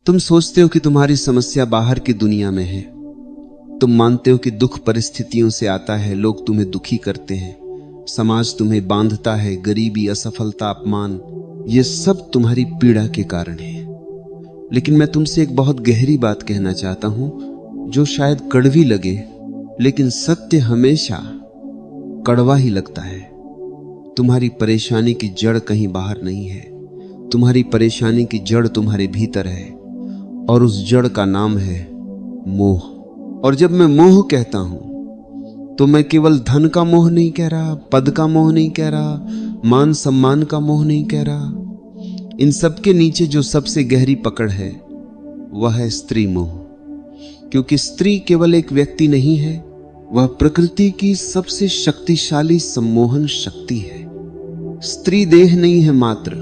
तुम सोचते हो कि तुम्हारी समस्या बाहर की दुनिया में है। तुम मानते हो कि दुख परिस्थितियों से आता है, लोग तुम्हें दुखी करते हैं, समाज तुम्हें बांधता है, गरीबी, असफलता, अपमान, ये सब तुम्हारी पीड़ा के कारण है। लेकिन मैं तुमसे एक बहुत गहरी बात कहना चाहता हूं, जो शायद कड़वी लगे, लेकिन सत्य हमेशा कड़वा ही लगता है। तुम्हारी परेशानी की जड़ कहीं बाहर नहीं है, तुम्हारी परेशानी की जड़ तुम्हारे भीतर है, और उस जड़ का नाम है मोह। और जब मैं मोह कहता हूं तो मैं केवल धन का मोह नहीं कह रहा, पद का मोह नहीं कह रहा, मान सम्मान का मोह नहीं कह रहा। इन सब के नीचे जो सबसे गहरी पकड़ है वह है स्त्री मोह। क्योंकि स्त्री केवल एक व्यक्ति नहीं है, वह प्रकृति की सबसे शक्तिशाली सम्मोहन शक्ति है। स्त्री देह नहीं है मात्र,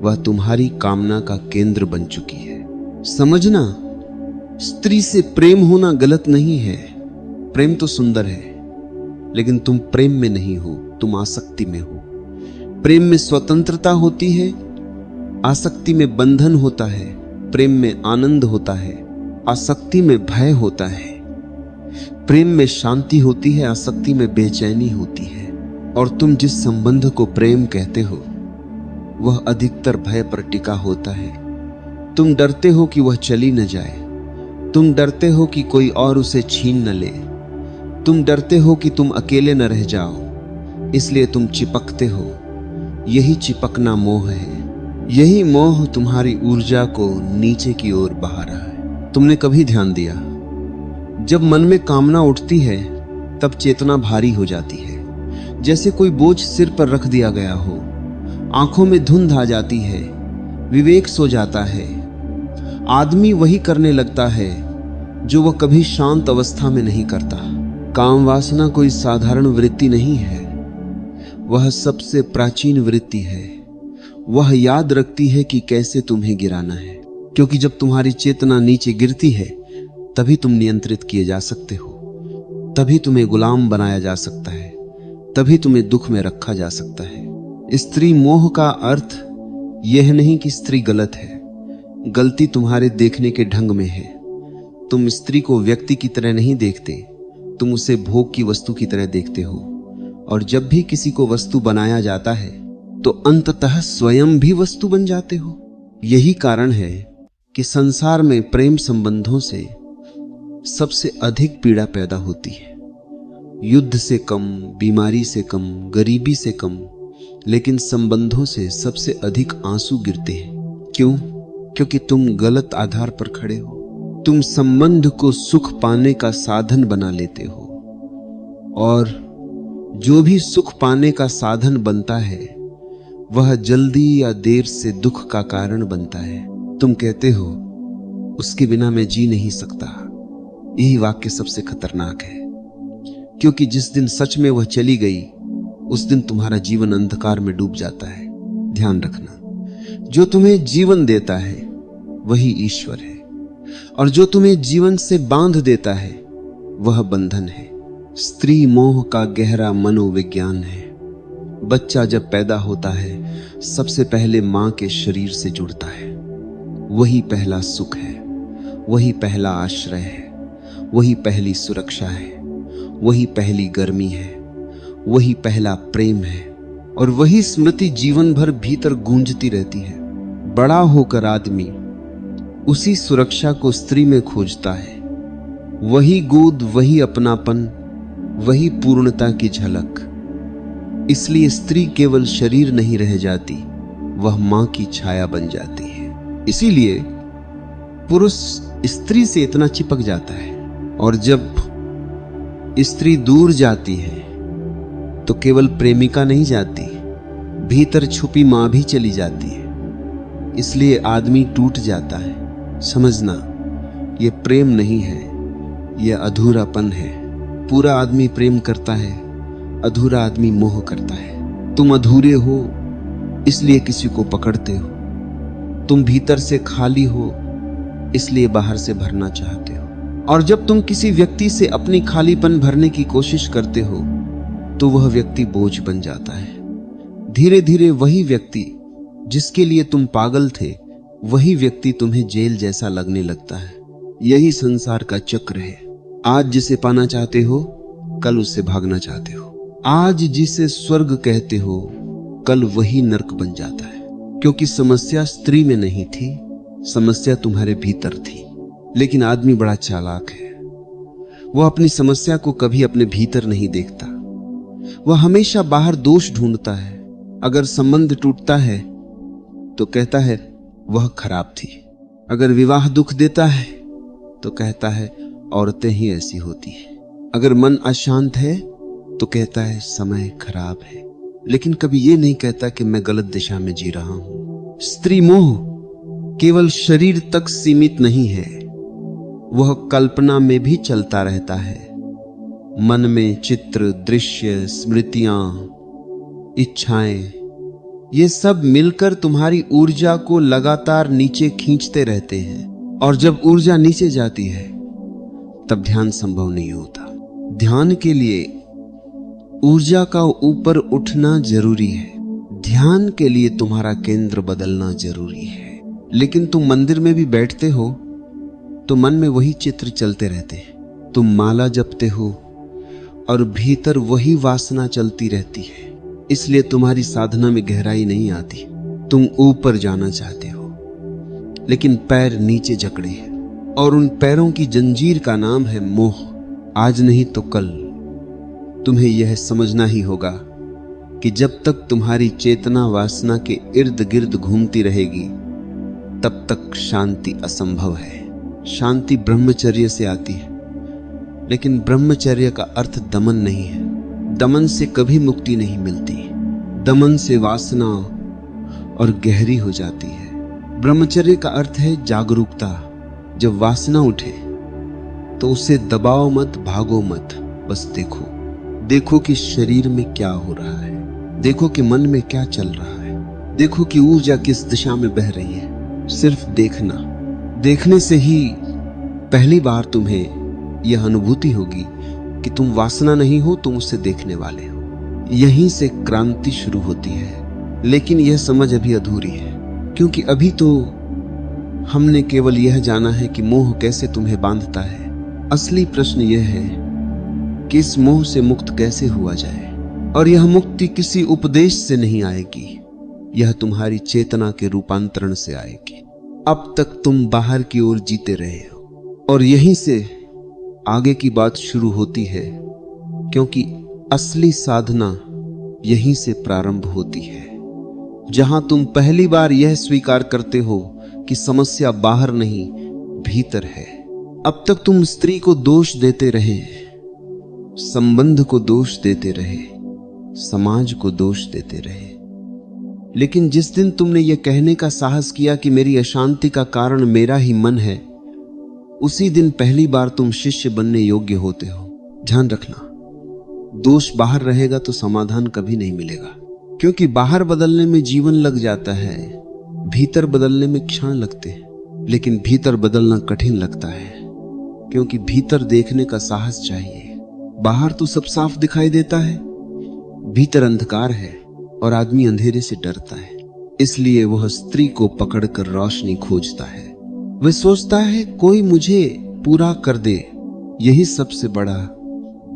वह तुम्हारी कामना का केंद्र बन चुकी है। समझना, स्त्री से प्रेम होना गलत नहीं है। प्रेम तो सुंदर है, लेकिन तुम प्रेम में नहीं हो, तुम आसक्ति में हो। प्रेम में स्वतंत्रता होती है, आसक्ति में बंधन होता है। प्रेम में आनंद होता है, आसक्ति में भय होता है। प्रेम में शांति होती है, आसक्ति में बेचैनी होती है। और तुम जिस संबंध को प्रेम कहते हो वह अधिकतर भय पर टिका होता है। तुम डरते हो कि वह चली न जाए, तुम डरते हो कि कोई और उसे छीन न ले, तुम डरते हो कि तुम अकेले न रह जाओ, इसलिए तुम चिपकते हो। यही चिपकना मोह है। यही मोह तुम्हारी ऊर्जा को नीचे की ओर बहा रहा है। तुमने कभी ध्यान दिया, जब मन में कामना उठती है तब चेतना भारी हो जाती है, जैसे कोई बोझ सिर पर रख दिया गया हो। आंखों में धुंध आ जाती है, विवेक सो जाता है। आदमी वही करने लगता है जो वह कभी शांत अवस्था में नहीं करता। काम वासना कोई साधारण वृत्ति नहीं है, वह सबसे प्राचीन वृत्ति है। वह याद रखती है कि कैसे तुम्हें गिराना है, क्योंकि जब तुम्हारी चेतना नीचे गिरती है तभी तुम नियंत्रित किए जा सकते हो, तभी तुम्हें गुलाम बनाया जा सकता है, तभी तुम्हें दुख में रखा जा सकता है। स्त्री मोह का अर्थ यह नहीं कि स्त्री गलत है। गलती तुम्हारे देखने के ढंग में है। तुम स्त्री को व्यक्ति की तरह नहीं देखते, तुम उसे भोग की वस्तु की तरह देखते हो। और जब भी किसी को वस्तु बनाया जाता है तो अंततः स्वयं भी वस्तु बन जाते हो। यही कारण है कि संसार में प्रेम संबंधों से सबसे अधिक पीड़ा पैदा होती है। युद्ध से कम, बीमारी से कम, गरीबी से कम, लेकिन संबंधों से सबसे अधिक आंसू गिरते हैं। क्यों? क्योंकि तुम गलत आधार पर खड़े हो। तुम संबंध को सुख पाने का साधन बना लेते हो, और जो भी सुख पाने का साधन बनता है वह जल्दी या देर से दुख का कारण बनता है। तुम कहते हो उसके बिना मैं जी नहीं सकता। यही वाक्य सबसे खतरनाक है, क्योंकि जिस दिन सच में वह चली गई उस दिन तुम्हारा जीवन अंधकार में डूब जाता है। ध्यान रखना, जो तुम्हें जीवन देता है वही ईश्वर है, और जो तुम्हें जीवन से बांध देता है वह बंधन है। स्त्री मोह का गहरा मनोविज्ञान है। बच्चा जब पैदा होता है सबसे पहले मां के शरीर से जुड़ता है। वही पहला सुख है, वही पहला आश्रय है, वही पहली सुरक्षा है, वही पहली गर्मी है, वही पहला प्रेम है, और वही स्मृति जीवन भर भीतर गूंजती रहती है। बड़ा होकर आदमी उसी सुरक्षा को स्त्री में खोजता है। वही गोद, वही अपनापन, वही पूर्णता की झलक। इसलिए स्त्री केवल शरीर नहीं रह जाती, वह मां की छाया बन जाती है। इसीलिए पुरुष स्त्री से इतना चिपक जाता है, और जब स्त्री दूर जाती है तो केवल प्रेमिका नहीं जाती, भीतर छुपी मां भी चली जाती है। इसलिए आदमी टूट जाता है। समझना, यह प्रेम नहीं है, यह अधूरापन है। पूरा आदमी प्रेम करता है, अधूरा आदमी मोह करता है। तुम अधूरे हो इसलिए किसी को पकड़ते हो, तुम भीतर से खाली हो इसलिए बाहर से भरना चाहते हो। और जब तुम किसी व्यक्ति से अपनी खालीपन भरने की कोशिश करते हो तो वह व्यक्ति बोझ बन जाता है। धीरे धीरे वही व्यक्ति जिसके लिए तुम पागल थे वही व्यक्ति तुम्हें जेल जैसा लगने लगता है। यही संसार का चक्र है। आज जिसे पाना चाहते हो, कल उससे भागना चाहते हो। आज जिसे स्वर्ग कहते हो, कल वही नरक बन जाता है। क्योंकि समस्या स्त्री में नहीं थी, समस्या तुम्हारे भीतर थी। लेकिन आदमी बड़ा चालाक है। वह अपनी समस्या को कभी अपने भीतर नहीं देखता। वह हमेशा बाहर दोष ढूंढता है। अगर संबंध टूटता है तो कहता है वह खराब थी। अगर विवाह दुख देता है तो कहता है औरतें ही ऐसी होती हैं। अगर मन अशांत है तो कहता है समय खराब है। लेकिन कभी यह नहीं कहता कि मैं गलत दिशा में जी रहा हूं। स्त्री मोह केवल शरीर तक सीमित नहीं है, वह कल्पना में भी चलता रहता है। मन में चित्र, दृश्य, स्मृतियां, इच्छाएं, ये सब मिलकर तुम्हारी ऊर्जा को लगातार नीचे खींचते रहते हैं। और जब ऊर्जा नीचे जाती है तब ध्यान संभव नहीं होता। ध्यान के लिए ऊर्जा का ऊपर उठना जरूरी है। ध्यान के लिए तुम्हारा केंद्र बदलना जरूरी है। लेकिन तुम मंदिर में भी बैठते हो तो मन में वही चित्र चलते रहते हैं। तुम माला जपते हो और भीतर वही वासना चलती रहती है। इसलिए तुम्हारी साधना में गहराई नहीं आती। तुम ऊपर जाना चाहते हो लेकिन पैर नीचे जकड़े हैं। और उन पैरों की जंजीर का नाम है मोह। आज नहीं तो कल तुम्हें यह समझना ही होगा कि जब तक तुम्हारी चेतना वासना के इर्द गिर्द घूमती रहेगी तब तक शांति असंभव है। शांति ब्रह्मचर्य से आती है, लेकिन ब्रह्मचर्य का अर्थ दमन नहीं है। दमन से कभी मुक्ति नहीं मिलती। दमन से वासना और गहरी हो जाती है। ब्रह्मचर्य का अर्थ है जागरूकता। जब वासना उठे तो उसे दबाओ मत, भागो मत, बस देखो। देखो कि शरीर में क्या हो रहा है। देखो कि मन में क्या चल रहा है। देखो कि ऊर्जा किस दिशा में बह रही है। सिर्फ देखना। देखने से ही पहली बार तुम्हें यह अनुभूति होगी कि तुम वासना नहीं हो, तुम उसे देखने वाले हो। यहीं से क्रांति शुरू होती है। लेकिन यह समझ अभी अधूरी है, क्योंकि अभी तो हमने केवल यह जाना है कि मोह कैसे तुम्हें बांधता है। असली प्रश्न यह है कि इस मोह से मुक्त कैसे हुआ जाए। और यह मुक्ति किसी उपदेश से नहीं आएगी, यह तुम्हारी चेतना के रूपांतरण से आएगी। अब तक तुम बाहर की ओर जीते रहे हो और यहीं से आगे की बात शुरू होती है, क्योंकि असली साधना यहीं से प्रारंभ होती है। जहां तुम पहली बार यह स्वीकार करते हो कि समस्या बाहर नहीं भीतर है। अब तक तुम स्त्री को दोष देते रहे, संबंध को दोष देते रहे, समाज को दोष देते रहे। लेकिन जिस दिन तुमने यह कहने का साहस किया कि मेरी अशांति का कारण मेरा ही मन है, उसी दिन पहली बार तुम शिष्य बनने योग्य होते हो। ध्यान रखना, दोष बाहर रहेगा तो समाधान कभी नहीं मिलेगा, क्योंकि बाहर बदलने में जीवन लग जाता है, भीतर बदलने में क्षण लगते हैं। लेकिन भीतर बदलना कठिन लगता है, क्योंकि भीतर देखने का साहस चाहिए। बाहर तो सब साफ दिखाई देता है, भीतर अंधकार है और आदमी अंधेरे से डरता है। इसलिए वह स्त्री को पकड़कर रोशनी खोजता है। वह सोचता है कोई मुझे पूरा कर दे। यही सबसे बड़ा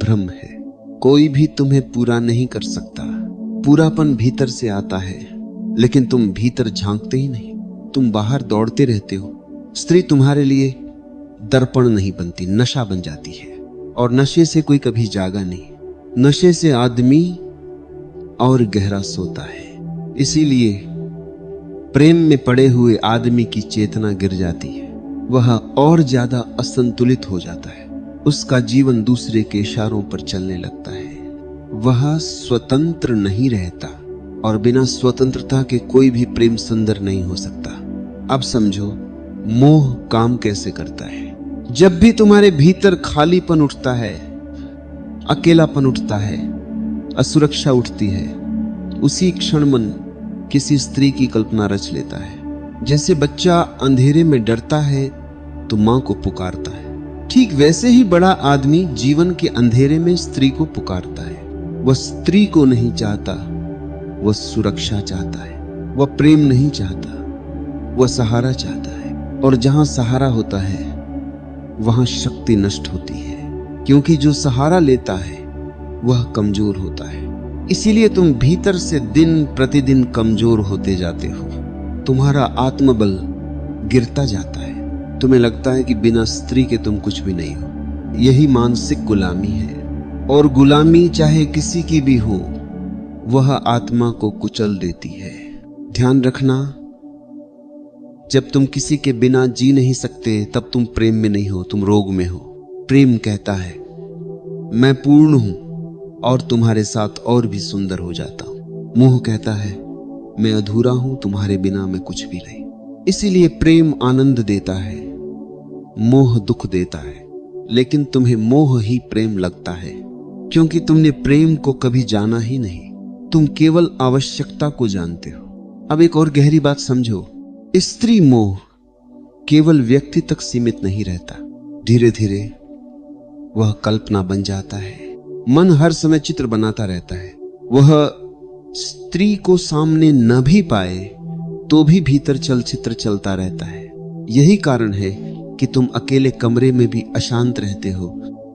भ्रम है। कोई भी तुम्हें पूरा नहीं कर सकता। पूरापन भीतर से आता है, लेकिन तुम भीतर झांकते ही नहीं। तुम बाहर दौड़ते रहते हो। स्त्री तुम्हारे लिए दर्पण नहीं बनती, नशा बन जाती है। और नशे से कोई कभी जागा नहीं। नशे से आदमी और गहरा सोता है। इसीलिए प्रेम में पड़े हुए आदमी की चेतना गिर जाती है। वह और ज्यादा असंतुलित हो जाता है। उसका जीवन दूसरे के इशारों पर चलने लगता है। वह स्वतंत्र नहीं रहता, और बिना स्वतंत्रता के कोई भी प्रेम सुंदर नहीं हो सकता। अब समझो मोह काम कैसे करता है। जब भी तुम्हारे भीतर खालीपन उठता है, अकेलापन उठता है, असुरक्षा उठती है, उसी क्षण मन किसी स्त्री की कल्पना रच लेता है। जैसे बच्चा अंधेरे में डरता है तो मां को पुकारता है, ठीक वैसे ही बड़ा आदमी जीवन के अंधेरे में स्त्री को पुकारता है। वह स्त्री को नहीं चाहता, वह सुरक्षा चाहता है। वह प्रेम नहीं चाहता, वह सहारा चाहता है, और जहां सहारा होता है वहां शक्ति नष्ट होती है, क्योंकि जो सहारा लेता है वह कमजोर होता है। इसीलिए तुम भीतर से दिन प्रतिदिन कमजोर होते जाते हो। तुम्हारा आत्मबल गिरता जाता है। तुम्हें लगता है कि बिना स्त्री के तुम कुछ भी नहीं हो। यही मानसिक गुलामी है, और गुलामी चाहे किसी की भी हो, वह आत्मा को कुचल देती है। ध्यान रखना, जब तुम किसी के बिना जी नहीं सकते तब तुम प्रेम में नहीं हो, तुम रोग में हो। प्रेम कहता है मैं पूर्ण हूं और तुम्हारे साथ और भी सुंदर हो जाता हूं। मोह कहता है मैं अधूरा हूं, तुम्हारे बिना मैं कुछ भी नहीं। इसीलिए प्रेम आनंद देता है, मोह दुख देता है। लेकिन तुम्हें मोह ही प्रेम लगता है, क्योंकि तुमने प्रेम को कभी जाना ही नहीं। तुम केवल आवश्यकता को जानते हो। अब एक और गहरी बात समझो, स्त्री मोह केवल व्यक्ति तक सीमित नहीं रहता। धीरे धीरे वह कल्पना बन जाता है। मन हर समय चित्र बनाता रहता है। वह स्त्री को सामने न भी पाए तो भी भीतर चलचित्र चलता रहता है। यही कारण है कि तुम अकेले कमरे में भी अशांत रहते हो,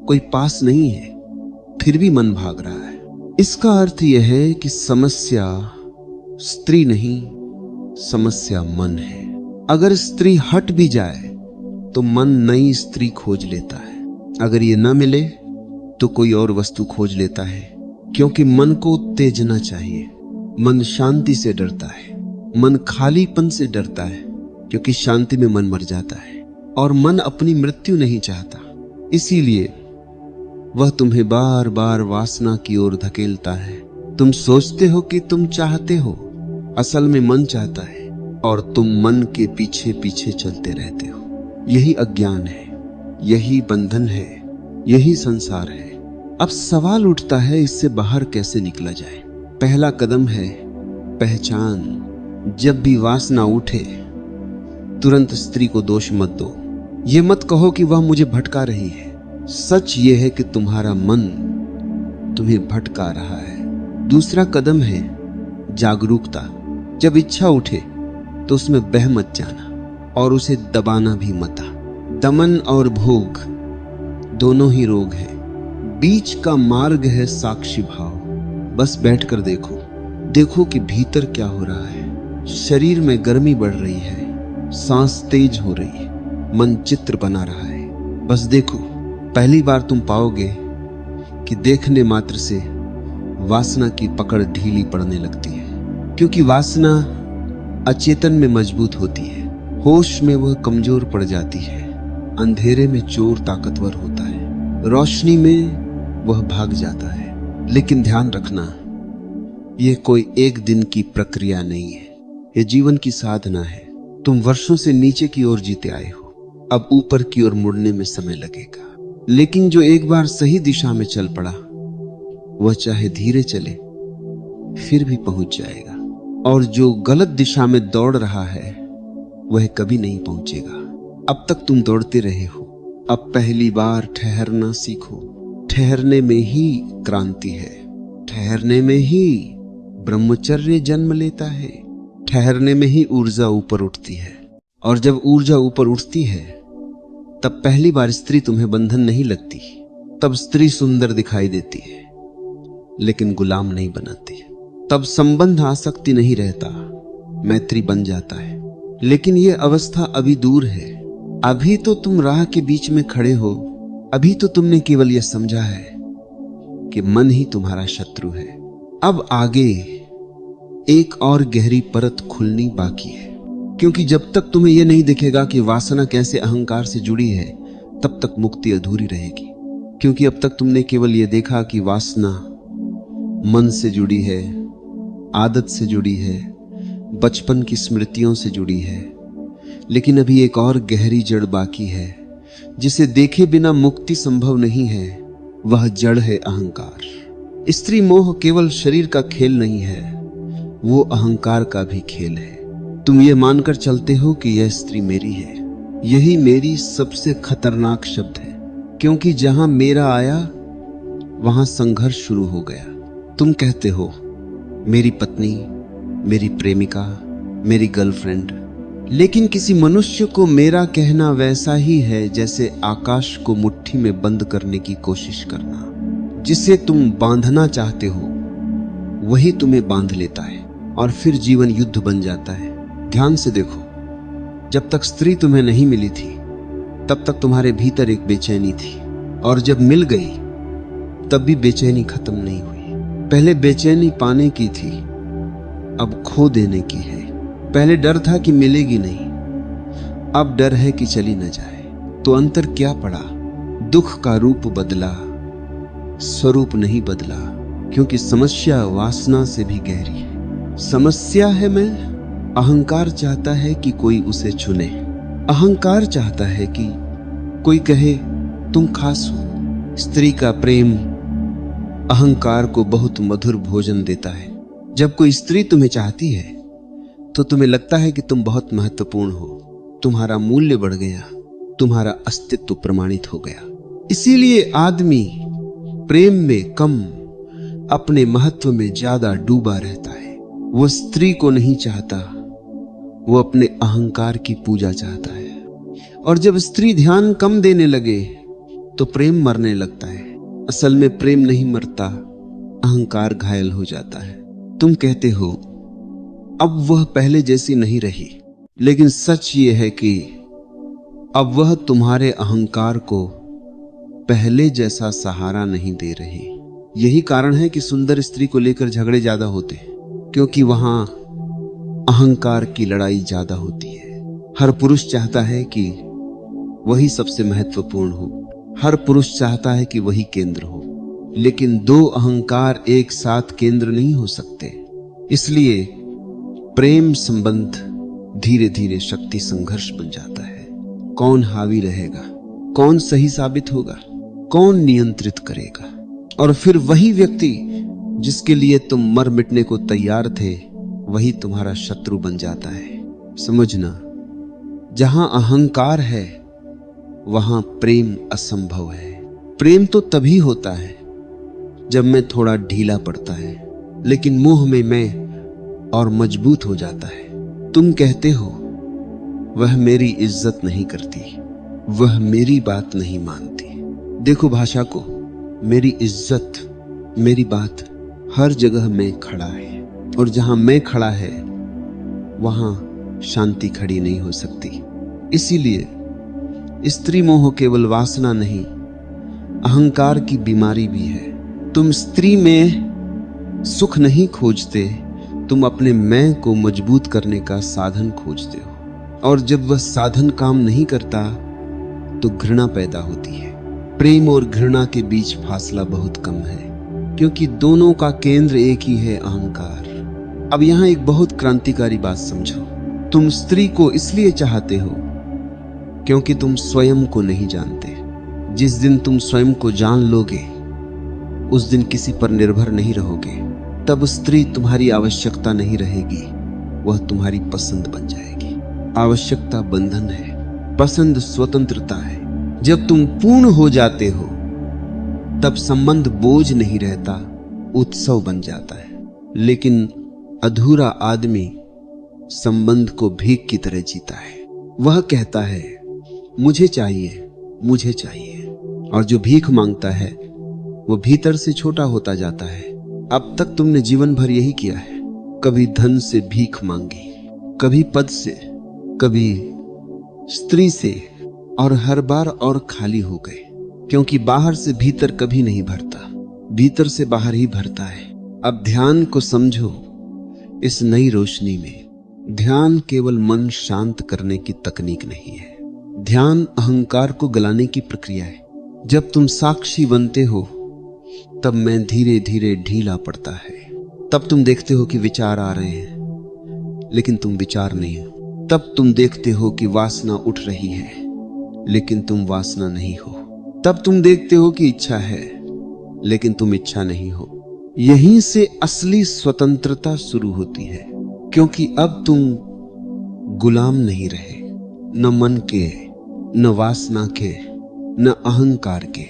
कोई पास नहीं है, फिर भी मन भाग रहा है। इसका अर्थ यह है कि समस्या स्त्री नहीं, समस्या मन है। अगर स्त्री हट भी जाए तो मन नई स्त्री खोज लेता है। अगर ये न मिले तो कोई और वस्तु खोज लेता है, क्योंकि मन को उत्तेजना चाहिए। मन शांति से डरता है, मन खालीपन से डरता है, क्योंकि शांति में मन मर जाता है। और मन अपनी मृत्यु नहीं चाहता, इसीलिए वह तुम्हें बार बार वासना की ओर धकेलता है। तुम सोचते हो कि तुम चाहते हो, असल में मन चाहता है, और तुम मन के पीछे पीछे चलते रहते हो। यही अज्ञान है, यही बंधन है, यही संसार है। अब सवाल उठता है, इससे बाहर कैसे निकला जाए? पहला कदम है पहचान। जब भी वासना उठे तुरंत स्त्री को दोष मत दो। ये मत कहो कि वह मुझे भटका रही है। सच ये है कि तुम्हारा मन तुम्हें भटका रहा है। दूसरा कदम है जागरूकता। जब इच्छा उठे तो उसमें बह मत जाना, और उसे दबाना भी मत। दमन और भोग दोनों ही रोग है। बीच का मार्ग है साक्षी भाव। बस बैठकर देखो, देखो कि भीतर क्या हो रहा है। शरीर में गर्मी बढ़ रही है, सांस तेज हो रही है, मन चित्र बना रहा है। बस देखो। पहली बार तुम पाओगे कि देखने मात्र से वासना की पकड़ ढीली पड़ने लगती है, क्योंकि वासना अचेतन में मजबूत होती है, होश में वह कमजोर पड़ जाती है। अंधेरे में चोर ताकतवर होता है, रोशनी में वह भाग जाता है। लेकिन ध्यान रखना, यह कोई एक दिन की प्रक्रिया नहीं है, यह जीवन की साधना है। तुम वर्षों से नीचे की ओर जीते आए हो, अब ऊपर की ओर मुड़ने में समय लगेगा। लेकिन जो एक बार सही दिशा में चल पड़ा, वह चाहे धीरे चले फिर भी पहुंच जाएगा, और जो गलत दिशा में दौड़ रहा है वह कभी नहीं पहुंचेगा। अब तक तुम दौड़ते रहे हो, अब पहली बार ठहरना सीखो। ठहरने में ही क्रांति है, ठहरने में ही ब्रह्मचर्य जन्म लेता है, ठहरने में ही ऊर्जा ऊपर उठती है। और जब ऊर्जा ऊपर उठती है तब पहली बार स्त्री तुम्हें बंधन नहीं लगती। तब स्त्री सुंदर दिखाई देती है, लेकिन गुलाम नहीं बनाती। तब संबंध आसक्ति नहीं रहता, मैत्री बन जाता है। लेकिन यह अवस्था अभी दूर है। अभी तो तुम राह के बीच में खड़े हो। अभी तो तुमने केवल यह समझा है कि मन ही तुम्हारा शत्रु है। अब आगे एक और गहरी परत खुलनी बाकी है, क्योंकि जब तक तुम्हें यह नहीं दिखेगा कि वासना कैसे अहंकार से जुड़ी है, तब तक मुक्ति अधूरी रहेगी। क्योंकि अब तक तुमने केवल यह देखा कि वासना मन से जुड़ी है, आदत से जुड़ी है, बचपन की स्मृतियों से जुड़ी है। लेकिन अभी एक और गहरी जड़ बाकी है, जिसे देखे बिना मुक्ति संभव नहीं है। वह जड़ है अहंकार। स्त्री मोह केवल शरीर का खेल नहीं है, वो अहंकार का भी खेल है। तुम ये मानकर चलते हो कि यह स्त्री मेरी है। यही मेरी सबसे खतरनाक शब्द है, क्योंकि जहां मेरा आया वहां संघर्ष शुरू हो गया। तुम कहते हो मेरी पत्नी, मेरी प्रेमिका, मेरी गर्लफ्रेंड, लेकिन किसी मनुष्य को मेरा कहना वैसा ही है जैसे आकाश को मुट्ठी में बंद करने की कोशिश करना। जिसे तुम बांधना चाहते हो वही तुम्हें बांध लेता है और फिर जीवन युद्ध बन जाता है। ध्यान से देखो, जब तक स्त्री तुम्हें नहीं मिली थी तब तक तुम्हारे भीतर एक बेचैनी थी, और जब मिल गई तब भी बेचैनी खत्म नहीं हुई। पहले बेचैनी पाने की थी, अब खो देने की है। पहले डर था कि मिलेगी नहीं, अब डर है कि चली न जाए। तो अंतर क्या पड़ा? दुख का रूप बदला, स्वरूप नहीं बदला, क्योंकि समस्या वासना से भी गहरी है। समस्या है मैं, अहंकार चाहता है कि कोई उसे चुने। अहंकार चाहता है कि कोई कहे तुम खास हो। स्त्री का प्रेम अहंकार को बहुत मधुर भोजन देता है। जब कोई स्त्री तुम्हें चाहती है तो तुम्हें लगता है कि तुम बहुत महत्वपूर्ण हो, तुम्हारा मूल्य बढ़ गया, तुम्हारा अस्तित्व प्रमाणित हो गया। इसीलिए आदमी प्रेम में कम, अपने महत्व में ज्यादा डूबा रहता है। वो स्त्री को नहीं चाहता, वो अपने अहंकार की पूजा चाहता है। और जब स्त्री ध्यान कम देने लगे तो प्रेम मरने लगता है। असल में प्रेम नहीं मरता, अहंकार घायल हो जाता है। तुम कहते हो अब वह पहले जैसी नहीं रही, लेकिन सच ये है कि अब वह तुम्हारे अहंकार को पहले जैसा सहारा नहीं दे रही। यही कारण है कि सुंदर स्त्री को लेकर झगड़े ज्यादा होते हैं, क्योंकि वहां अहंकार की लड़ाई ज्यादा होती है। हर पुरुष चाहता है कि वही सबसे महत्वपूर्ण हो, हर पुरुष चाहता है कि वही केंद्र हो, लेकिन दो अहंकार एक साथ केंद्र नहीं हो सकते। इसलिए प्रेम संबंध धीरे धीरे शक्ति संघर्ष बन जाता है। कौन हावी रहेगा, कौन सही साबित होगा, कौन नियंत्रित करेगा? और फिर वही व्यक्ति जिसके लिए तुम मर मिटने को तैयार थे, वही तुम्हारा शत्रु बन जाता है। समझना, जहां अहंकार है वहां प्रेम असंभव है। प्रेम तो तभी होता है जब मैं थोड़ा ढीला पड़ता है, लेकिन मोह में मैं और मजबूत हो जाता है। तुम कहते हो वह मेरी इज्जत नहीं करती, वह मेरी बात नहीं मानती। देखो भाषा को, मेरी इज्जत, मेरी बात हर जगह में खड़ा है, और जहां मैं खड़ा है वहां शांति खड़ी नहीं हो सकती। इसीलिए स्त्री मोह केवल वासना नहीं, अहंकार की बीमारी भी है। तुम स्त्री में सुख नहीं खोजते, तुम अपने मैं को मजबूत करने का साधन खोजते हो, और जब वह साधन काम नहीं करता तो घृणा पैदा होती है। प्रेम और घृणा के बीच फासला बहुत कम है, क्योंकि दोनों का केंद्र एक ही है, अहंकार। अब यहां एक बहुत क्रांतिकारी बात समझो। तुम स्त्री को इसलिए चाहते हो क्योंकि तुम स्वयं को नहीं जानते। जिस दिन तुम स्वयं को जान लोगे उस दिन किसी पर निर्भर नहीं रहोगे। तब स्त्री तुम्हारी आवश्यकता नहीं रहेगी, वह तुम्हारी पसंद बन जाएगी। आवश्यकता बंधन है, पसंद स्वतंत्रता है। जब तुम पूर्ण हो जाते हो तब संबंध बोझ नहीं रहता, उत्सव बन जाता है। लेकिन अधूरा आदमी संबंध को भीख की तरह जीता है। वह कहता है मुझे चाहिए, मुझे चाहिए, और जो भीख मांगता है वो भीतर से छोटा होता जाता है। अब तक तुमने जीवन भर यही किया है, कभी धन से भीख मांगी, कभी पद से, कभी स्त्री से, और हर बार और खाली हो गए, क्योंकि बाहर से भीतर कभी नहीं भरता, भीतर से बाहर ही भरता है। अब ध्यान को समझो इस नई रोशनी में। ध्यान केवल मन शांत करने की तकनीक नहीं है, ध्यान अहंकार को गलाने की प्रक्रिया है। जब तुम साक्षी बनते हो तब मैं धीरे धीरे ढीला पड़ता है। तब तुम देखते हो कि विचार आ रहे हैं, लेकिन तुम विचार नहीं हो। तब तुम देखते हो कि वासना उठ रही है, लेकिन तुम वासना नहीं हो। तब तुम देखते हो कि इच्छा है, लेकिन तुम इच्छा नहीं हो। यहीं से असली स्वतंत्रता शुरू होती है, क्योंकि अब तुम गुलाम नहीं रहे, न मन के, न वासना के, न अहंकार के।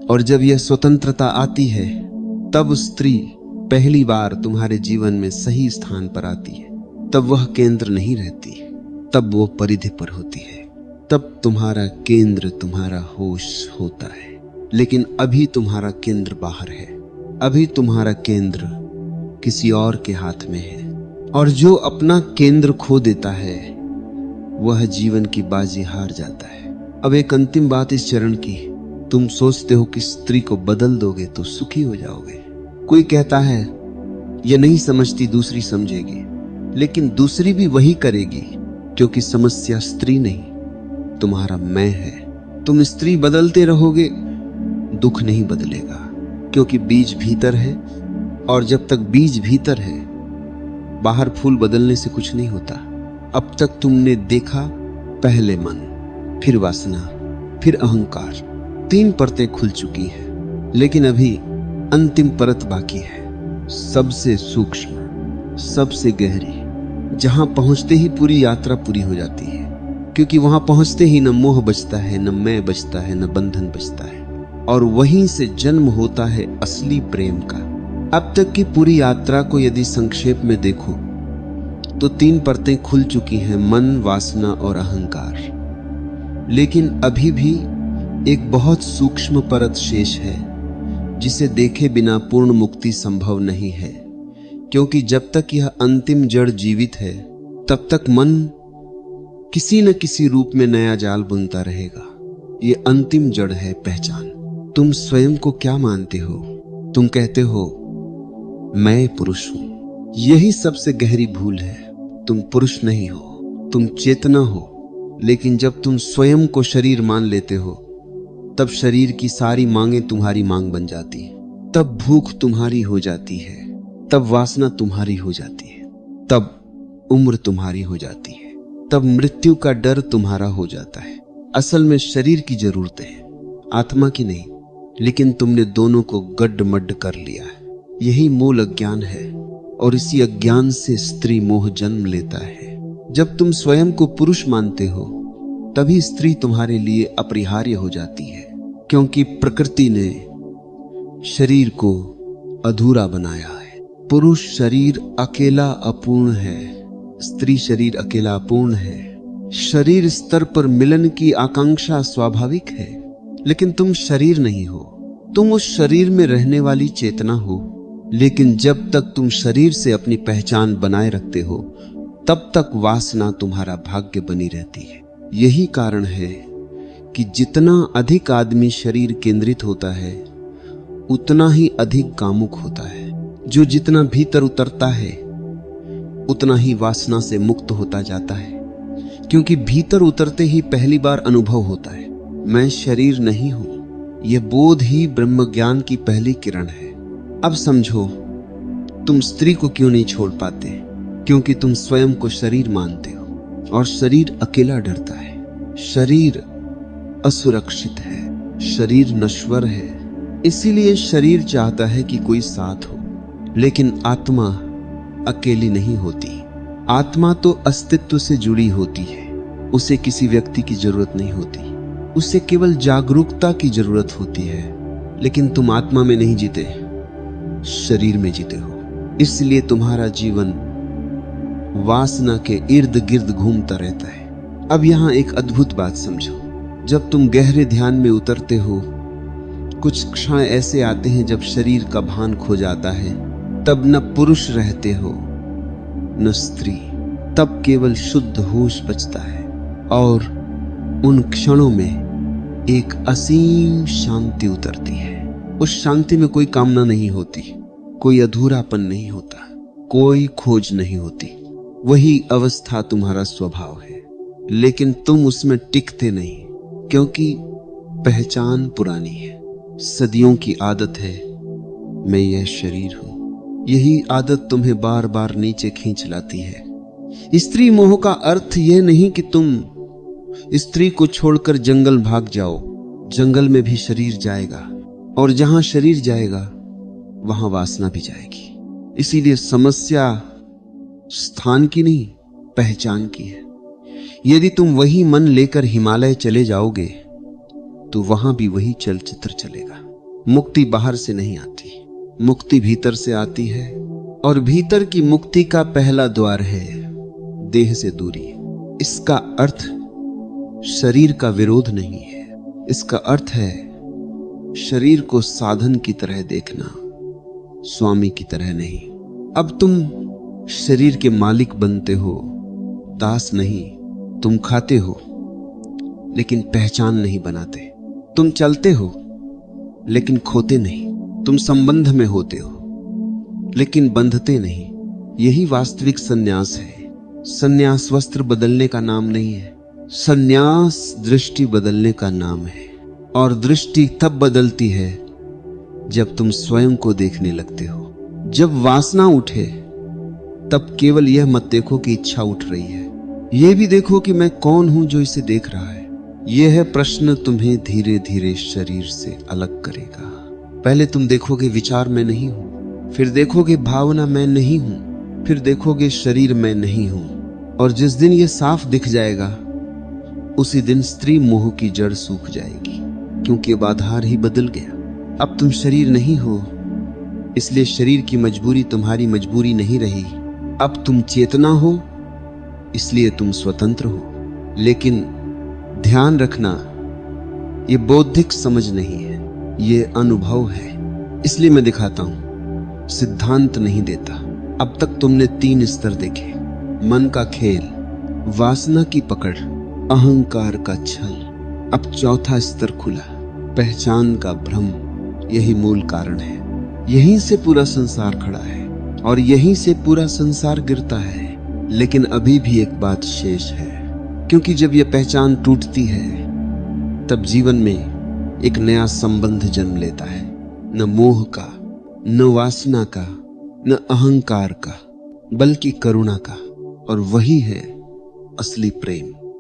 और जब यह स्वतंत्रता आती है तब स्त्री पहली बार तुम्हारे जीवन में सही स्थान पर आती है। तब वह केंद्र नहीं रहती, तब वो परिधि पर होती है, तब तुम्हारा केंद्र, तुम्हारा होश होता है। लेकिन अभी तुम्हारा केंद्र बाहर है, अभी तुम्हारा केंद्र किसी और के हाथ में है। और जो अपना केंद्र खो देता है वह जीवन की बाजी हार जाता है। अब एक अंतिम बात इस चरण की, तुम सोचते हो कि स्त्री को बदल दोगे तो सुखी हो जाओगे। कोई कहता है यह नहीं समझती, दूसरी समझेगी, लेकिन दूसरी भी वही करेगी, क्योंकि समस्या स्त्री नहीं, तुम्हारा मैं है। तुम स्त्री बदलते रहोगे, दुख नहीं बदलेगा, क्योंकि बीज भीतर है। और जब तक बीज भीतर है, बाहर फूल बदलने से कुछ नहीं होता। अब तक तुमने देखा, पहले मन, फिर वासना, फिर अहंकार, 3 परतें खुल चुकी हैं, लेकिन अभी अंतिम परत बाकी है, सबसे सूक्ष्म, सबसे गहरी, जहां पहुंचते ही पूरी यात्रा पूरी हो जाती है। क्योंकि वहां पहुंचते ही न मोह बचता है, न मैं बचता है, न बंधन बचता है, और वहीं से जन्म होता है असली प्रेम का। अब तक की पूरी यात्रा को यदि संक्षेप में देखो तो 3 परतें खुल चुकी हैं, मन, वासना और अहंकार। लेकिन अभी भी एक बहुत सूक्ष्म परत शेष है, जिसे देखे बिना पूर्ण मुक्ति संभव नहीं है। क्योंकि जब तक यह अंतिम जड़ जीवित है, तब तक मन किसी न किसी रूप में नया जाल बुनता रहेगा। ये अंतिम जड़ है पहचान। तुम स्वयं को क्या मानते हो? तुम कहते हो मैं पुरुष हूं। यही सबसे गहरी भूल है। तुम पुरुष नहीं हो, तुम चेतना हो। लेकिन जब तुम स्वयं को शरीर मान लेते हो, तब शरीर की सारी मांगें तुम्हारी मांग बन जाती है, तब भूख तुम्हारी हो जाती है, तब वासना तुम्हारी हो जाती है, तब उम्र तुम्हारी हो जाती है, तब मृत्यु का डर तुम्हारा हो जाता है। असल में शरीर की जरूरत है, आत्मा की नहीं। लेकिन तुमने दोनों को गड्ढमड्ढ कर लिया है। यही मूल अज्ञान है, और इसी अज्ञान से स्त्री मोह जन्म लेता है। जब तुम स्वयं को पुरुष मानते हो, तभी स्त्री तुम्हारे लिए अपरिहार्य हो जाती है। क्योंकि प्रकृति ने शरीर को अधूरा बनाया है। पुरुष शरीर अकेला अपूर्ण है, स्त्री शरीर अकेला अपूर्ण है। शरीर स्तर पर मिलन की आकांक्षा स्वाभाविक है, लेकिन तुम शरीर नहीं हो, तुम उस शरीर में रहने वाली चेतना हो। लेकिन जब तक तुम शरीर से अपनी पहचान बनाए रखते हो, तब तक वासना तुम्हारा भाग्य बनी रहती है। यही कारण है कि जितना अधिक आदमी शरीर केंद्रित होता है, उतना ही अधिक कामुक होता है। जो जितना भीतर उतरता है, उतना ही वासना से मुक्त होता जाता है। क्योंकि भीतर उतरते ही पहली बार अनुभव होता है, मैं शरीर नहीं हूं। यह बोध ही ब्रह्म ज्ञान की पहली किरण है। अब समझो, तुम स्त्री को क्यों नहीं छोड़ पाते? क्योंकि तुम स्वयं को शरीर मानते हो, और शरीर अकेला डरता है। शरीर असुरक्षित है, शरीर नश्वर है। इसीलिए शरीर चाहता है कि कोई साथ हो। लेकिन आत्मा अकेली नहीं होती। आत्मा तो अस्तित्व से जुड़ी होती है। उसे किसी व्यक्ति की जरूरत नहीं होती, उसे केवल जागरूकता की जरूरत होती है। लेकिन तुम आत्मा में नहीं जीते, शरीर में जीते हो। इसलिए तुम्हारा जीवन वासना के इर्द गिर्द घूमता रहता है। अब यहां एक अद्भुत बात समझो। जब तुम गहरे ध्यान में उतरते हो, कुछ क्षण ऐसे आते हैं जब शरीर का भान खो जाता है। तब न पुरुष रहते हो न स्त्री, तब केवल शुद्ध होश बचता है। और उन क्षणों में एक असीम शांति उतरती है। उस शांति में कोई कामना नहीं होती, कोई अधूरापन नहीं होता, कोई खोज नहीं होती। वही अवस्था तुम्हारा स्वभाव है। लेकिन तुम उसमें टिकते नहीं, क्योंकि पहचान पुरानी है। सदियों की आदत है, मैं यह शरीर हूं। यही आदत तुम्हें बार बार नीचे खींच लाती है। स्त्री मोह का अर्थ यह नहीं कि तुम स्त्री को छोड़कर जंगल भाग जाओ। जंगल में भी शरीर जाएगा, और जहां शरीर जाएगा वहां वासना भी जाएगी। इसीलिए समस्या स्थान की नहीं, पहचान की है। यदि तुम वही मन लेकर हिमालय चले जाओगे, तो वहां भी वही चलचित्र चलेगा। मुक्ति बाहर से नहीं आती, मुक्ति भीतर से आती है। और भीतर की मुक्ति का पहला द्वार है देह से दूरी। इसका अर्थ शरीर का विरोध नहीं है। इसका अर्थ है शरीर को साधन की तरह देखना, स्वामी की तरह नहीं। अब तुम शरीर के मालिक बनते हो, दास नहीं। तुम खाते हो लेकिन पहचान नहीं बनाते। तुम चलते हो लेकिन खोते नहीं। तुम संबंध में होते हो लेकिन बंधते नहीं। यही वास्तविक सन्यास है। सन्यास वस्त्र बदलने का नाम नहीं है, सन्यास दृष्टि बदलने का नाम है। और दृष्टि तब बदलती है जब तुम स्वयं को देखने लगते हो। जब वासना उठे तब केवल यह मत देखो कि इच्छा उठ रही है, यह भी देखो कि मैं कौन हूं जो इसे देख रहा है। यह है प्रश्न तुम्हें धीरे धीरे शरीर से अलग करेगा। पहले तुम देखोगे विचार मैं नहीं हूं, फिर देखोगे भावना मैं नहीं हूं, फिर देखोगे शरीर मैं नहीं हूं। और जिस दिन यह साफ दिख जाएगा उसी दिन स्त्री मोह की जड़ सूख जाएगी, क्योंकि अब आधार ही बदल गया। अब तुम शरीर नहीं हो, इसलिए शरीर की मजबूरी तुम्हारी मजबूरी नहीं रही। अब तुम चेतना हो, इसलिए तुम स्वतंत्र हो। लेकिन ध्यान रखना, ये बौद्धिक समझ नहीं है, ये अनुभव है। इसलिए मैं दिखाता हूं, सिद्धांत नहीं देता। अब तक तुमने 3 स्तर देखे, मन का खेल, वासना की पकड़, अहंकार का छल। अब 4था स्तर खुला, पहचान का भ्रम। यही मूल कारण है। यहीं से पूरा संसार खड़ा है और यहीं से पूरा संसार गिरता है। लेकिन अभी भी एक बात शेष है, क्योंकि जब यह पहचान टूटती है तब जीवन में एक नया संबंध जन्म लेता है, न मोह का, न वासना का, न अहंकार का, बल्कि करुणा का। और वही है असली प्रेम।